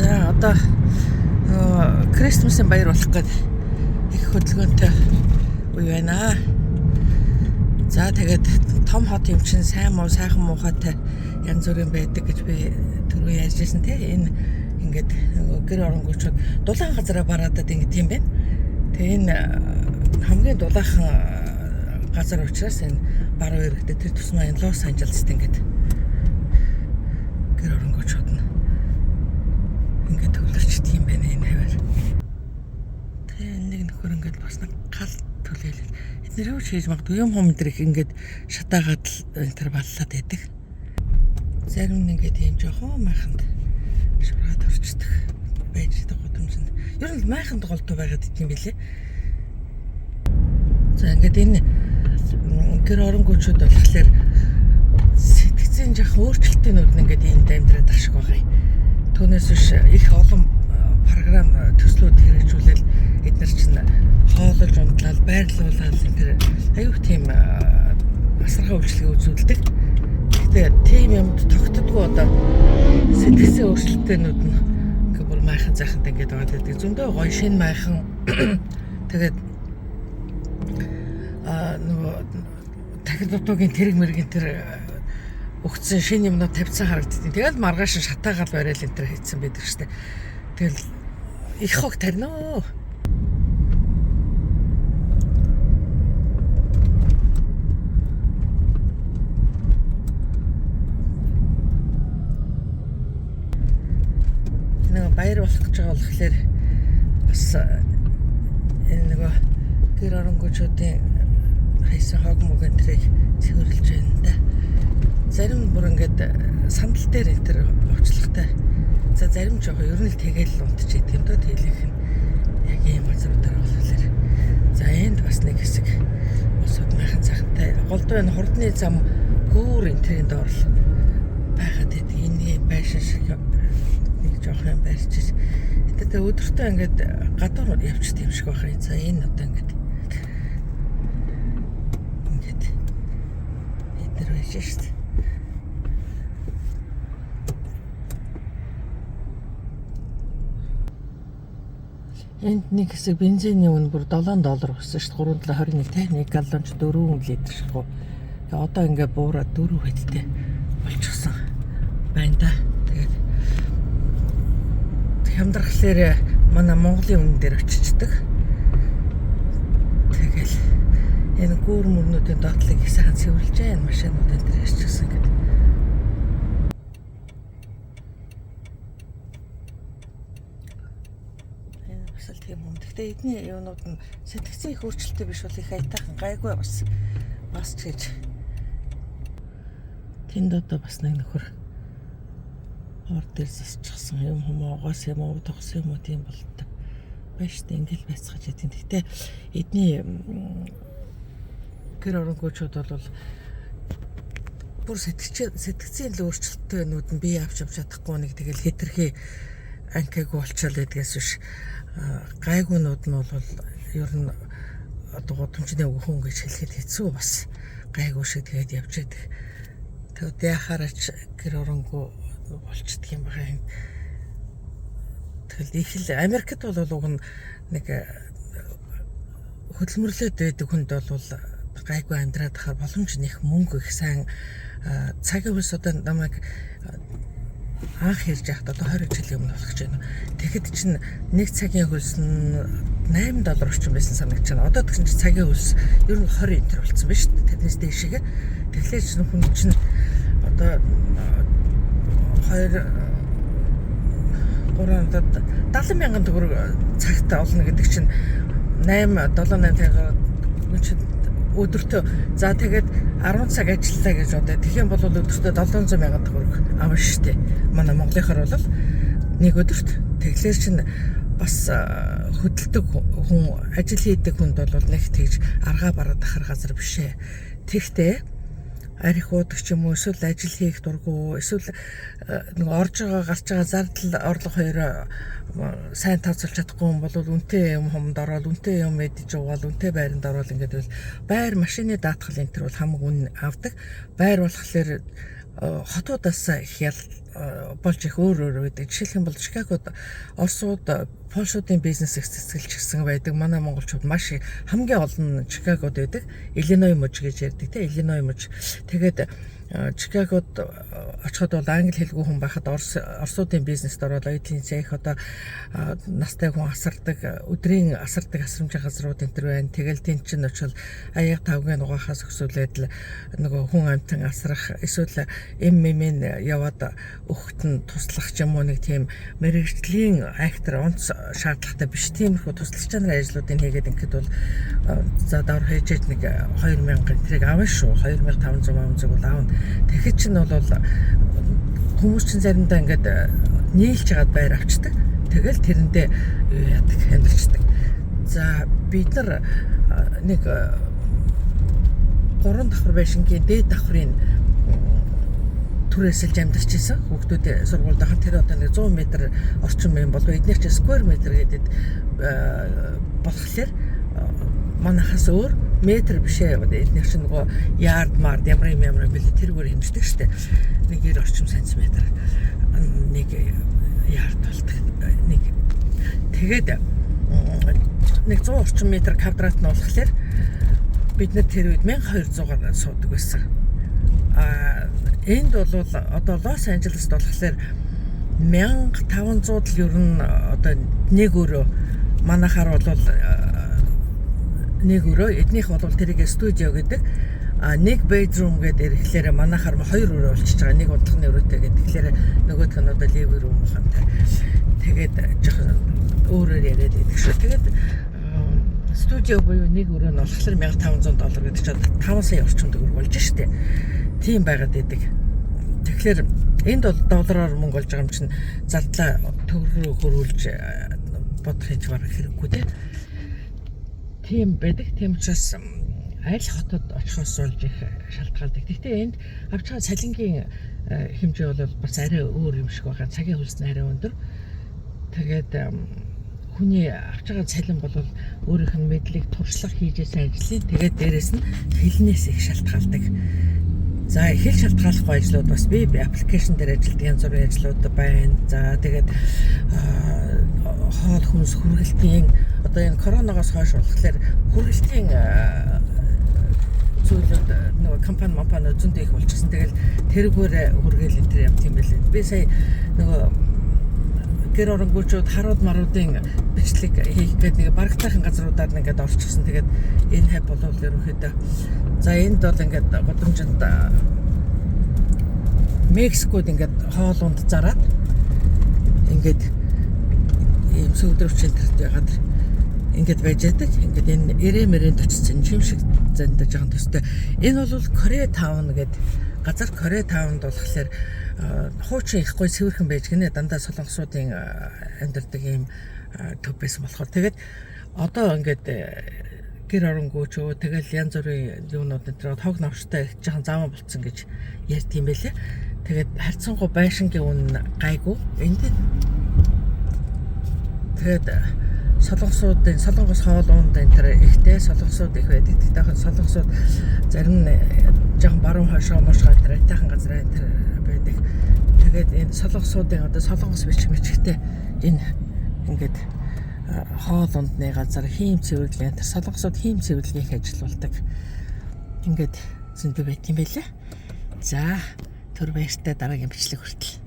За одоо Крисмсын баяр болох гээд их хөдөлгөөнтэй үе байна. За тэгээд том хот юм чинь сайн муу сайхан муухайтай янз бүрийн байдаг гэж би түрүү ярьжсэн те. Энэ ингээд гэр оронгуучууд дулаан газараа бараадад ингээд юм байна. Тэгээ энэ хамгийн дулаахан газар учраас энэ баруун иргэдэд тэр тусмаа энэ Лос Анжелест ингээд гэр оронгуучууд нь ингээд төвлөрчдөг юм байна энэ хэвээр. Тэгээ нэг нөхөр ингээд бас нэг гал түлээлээ. Эдгээр юу хийж магадгүй юм хом өдрөх ингээд шатаагаад энэ төр баллаад байдаг. Зарим нь ингээд юм жоохон майханд шургаад орчдөг байж байгаа гудамжинд. Ер нь майханд голдуу байгаад идэв юм билээ. За ингээд энэ гэр оронгуучууд болохоор сэтгцэн жоохон өөрчлөлтөөнүүд нь ингээд энд амьдраад ах шиг байгаа юм. Түүнээс биш их олон програм төслүүд хэрэгжүүлэл эдгээр чинь хоололж унтлал байрлуулаад энэ аюух тийм асаргаа үйлчлэгээ үзүүлдэг. Гэхдээ тийм юмд тогтдоггүй одоо сэтгцэн өөрчлөлтөөнүүд нь ингээ бүр майхан заханд ингээд байгаа гэдэг. Зөндөө гоё шинэ майхан тэгээд нөгөө тахилбатуугийн тэрэг мэргийн тэр өгцөн шинэ юмнууд тавьсан харагддаг. Тэгэл маргааш шатаагаал барайл энэ төр хийцэн байдаг штэ. Тэгэл их хог тарноо. Нэг баяр болох гэж байгаа болохоор бас энэ нөгөө гэр оронгуучуудын хайсан хог мөгийн тэрийг цэвэрлж байна да. Зарим бүр ингээд сандал дээр энэ төр уучлахтай. За зарим жоохон ер нь л тэгэл унтчих юм дөө тэлэх нь яг ийм газруудаар болохоор. За энд бас нэг хэсэг усуд майхан цахантай голдуу энэ хурдны зам гүүр энэ тэрэнд орл байгаад байдаг. Энэ байшин шиг нэг жоохон юм барьчих. Тэгээд өдөртөө ингээд гадуур явчих тийм шиг байна. За энэ одоо ингээд эдгээр байж штэ. Энд нэг хэсэг бензиний үнэ бүр $7 болсон шүү дээ. 3.21 те. 1 галлонч 4 литр шахуу. Тэгээ одоо ингээ буураад 4 хэдтэй болчихсон байна да. Тэгээд хямдрахлаар манай Монголын үнэн дээр очичдаг. Тэгэл энэ гүүр мөрнүүдийн доотлыг их сайхан цэвэрлж байна. Машинуудын дээр ирчихсэн гэдэг. Тийм юм. Гэхдээ эдний юунууд нь сэтгцэн их өөрчлөлттэй биш бол их айтайхан гайгүй бас ч гэж. Тэнд одоо бас нэг нөхөр ор дээр зисчихсан юм хомоогоос юм уу тогсон юм уу тийм болдог. Баяштай ингээл байцгааж идэв. Гэхдээ эдний гэр оронгуучууд бол бүр сэтгцэн л өөрчлөлттэй нүүд нь бие авч чадахгүй нэг тэгэл хэтэрхий анкаг болчихол гэдгээс биш гайгуунууд нь бол ер нь одоо гудамжны өвхөн гэж хэлэхэд хэцүү бас гайгүй шиг тэгээд явж байдаг. Тэгвэл яхаараач гэр оронгуу болчдөг юм байна. Тэгэл их л Америкт бол уг нь нэг хөдөлмөрлөд байдаг хүнд бол гайгүй амьдраад хахаар боломж нэх мөнгө их сайн цагийн хөлс одоо намайг анх ирж яхад одоо 20 жилийн өмнө болох гэж байна. Тэгэхэд чинь нэг цагийн хөлс нь $8 орчим байсан санагч байна. Одоо тэгсэн чинь цагийн хөлс ер нь 20 энэ болсон байна шүү дээ. Тэрнээс дээшээ. Тэгэхээр чинь хүн чинь одоо 70,000 төгрөг цагт олно гэдэг чинь 8 өдөртөө за тэгээд 10 цаг ажиллаа гэж бодоо. Тэгэх юм бол өдөртөө 700,000 төгрөг авна шүү дээ. Манай монголынхаар бол нэг өдөрт тэгэхээр чинь бас хөдөлдөг хүн ажил хийдэг хүнд бол нэг тэгж аргаа бараад ахар газар биш ээ. Тэгтээ арих уудаг ч юм уу эсвэл ажил хийх дурггүй эсвэл нэг орж байгаа гарч байгаа зардал орлого хоёроо сайн тооцоолж чадахгүй юм бол үнэтэй юм хомд ороод үнэтэй юм мэдж угаал үнэтэй байранд ороод ингээд байр машины даатгал энэ төр бол хамаг үн авдаг. Байр болохоор хотуудаас их болж их өөр байдаг. Жишээлх юм бол Чикагод Оросууд Польшуудын бизнес эцэцгэлч гэсэн байдаг. Манай монголчууд маш хамгийн олон Чикагод байдаг. Иллиной мужи гэж ярьдаг те. Иллиной мужи. Тэгээд Чикагод очиход бол англи хэлгүй хүн байхад Оросуудын бизнест ороод оюутлын цех одоо настай хүн асардаг, өдрийн асардаг асрамжийн газрууд энэ төр байна. Тэгэл тэн чинь очил аяг тавгийн угаахаас өсвөлээд л нөгөө хүн амтан асрах эсвэл ММ-ийн яваад өгөхт нь туслах ч юм уу нэг тийм мэрэгжлийн актер онц шаардлагатай биш. Тиймэрхүү туслагч чанарын ажлуудыг хийгээд ингээд бол за доор хийж нэг 2000 тэрийг авна шүү. 2500 бол аавна. Тэгэхэд чинь бол хүмүүс чинь заримдаа ингээд нийлж хагаад байр авчдаг. Тэгэл тэрэндээ юу яадаг хандчихдаг. За бид нар нэг 3 давхар байшингийн дээд давхрын түрээсэлж амьдарч ирсэн. Хүүхдүүд сургуульд хахад тэр одоо нэг 100 м орчим юм болов эднийх чинь сквер метр гэдэг болохоор манахаас өөр метр бишээ эднийх чинь нөгөө ярд мард ямар юм бэл тэргээр хэмждэг штэ. Нэг 90 орчим сантиметр нэг ярд болдог. Нэг тэгээд нэг 100 орчим метр квадрат нь болохоор бид нар тэр үед 1200-аар суудаг байсан. Энд бол одоо Лос Анжелест болохоор 1500 л ер нь одоо нэг өрөө манахаар бол нэг өрөө эднийх бол тэрийг студио гэдэг нэг bedroom гэдэг ирэхлээр манахаар 2 өрөө болчихж байгаа. Нэг удалхны өрөөтэй гэхээр нөгөөх нь одоо living room ухаантай. Тэгээд жоохон өөрөөр яриад байдаг шүү. Тэгээд студио буюу нэг өрөө нь болохоор $1500 гэдэг чинь 5 сая орчим төгрөг болж штэ. Тийм байгаад байдаг. Тэгэхээр энд бол доллараар мөнгө болж байгаа юм чинь зардлаа төгрөгөөр хөрвүүлж бодох гэж барах хэрэггүй те. Тийм байдаг. Тийм учраас аль хотод очихоос болж их шалтгаалдаг. Гэхдээ энд авч байгаа цалингийн хэмжээ бол бас арай өөр юм шиг байгаа. Цагийн хөлс нь арай өндөр. Тэгээд хүний авч байгаа цалин бол өөрийнх нь мэдлэг туршлага хийжсэн ажлын тэгээд дээрэс нь хэлнээс их шалтгаалдаг. За хэл шалтгааллахгүй ажлууд бас би аппликейшн дээр ажилладаг янз бүрийн ажлууд байна. За тэгээд хоол хүнс хүргэлтийн одоо энэ коронавигоос хойш болохоор хүргэлтийн зүйлүүд нөгөө компани зөндөө их болчихсон. Тэгэл тэрүүгээр хүргээл энэ төр явт юм байлээ. Би сая нөгөө гэр оронгуучууд харууд маруудын бичлэг хийх гээд нэг барагтайхан газруудаар ингээд орчихсон. Тэгээд энэ хаб бол ерөнхийдөө за энд бол ингээд годамжинд Мексикод ингээд хоолунд зараад ингээд ийм сүйдрөвчл төрт ягаад ингээд байж байдаг. Ингээд энэ эрэмэрэнд очсон юм шиг зандаж байгаа төстэй. Энэ бол Корей таун гэдэг газар. Корей таунд болохоор хуучин их гой цэвэрхэн байж гинэ. Дандаа солонгосуудын амьдардаг ийм төв байсан болохоор тэгээд одоо ингээд гэр оронгуучөө тэгэл янз бүрийн юунууд энэ хог навштай жоохон заван болцсон гэж ярьд юм байлээ. Тэгээд харьцангуй байшингийн үн гайгүй. Энд тэгээд солонгос хоолунд энэ төр ихтэй солонгосууд их байдаг. Тэгтээхэн солонгосууд зарим нь жоохон баруун хойшоо мушгаа тэр айтайхан газар энэ төр байдаг. Тэгээд энэ солонгосуудын одоо солонгос бичгтэй энэ ингээд хоолундны газар хийм цэвэрлэгээ тэр солонгосууд хийм цэвэрлэгийг ажиллаулдаг. Ингээд зөндөө байт юм байлээ. За түр баяртай дараагийн бичлэг хүртэл.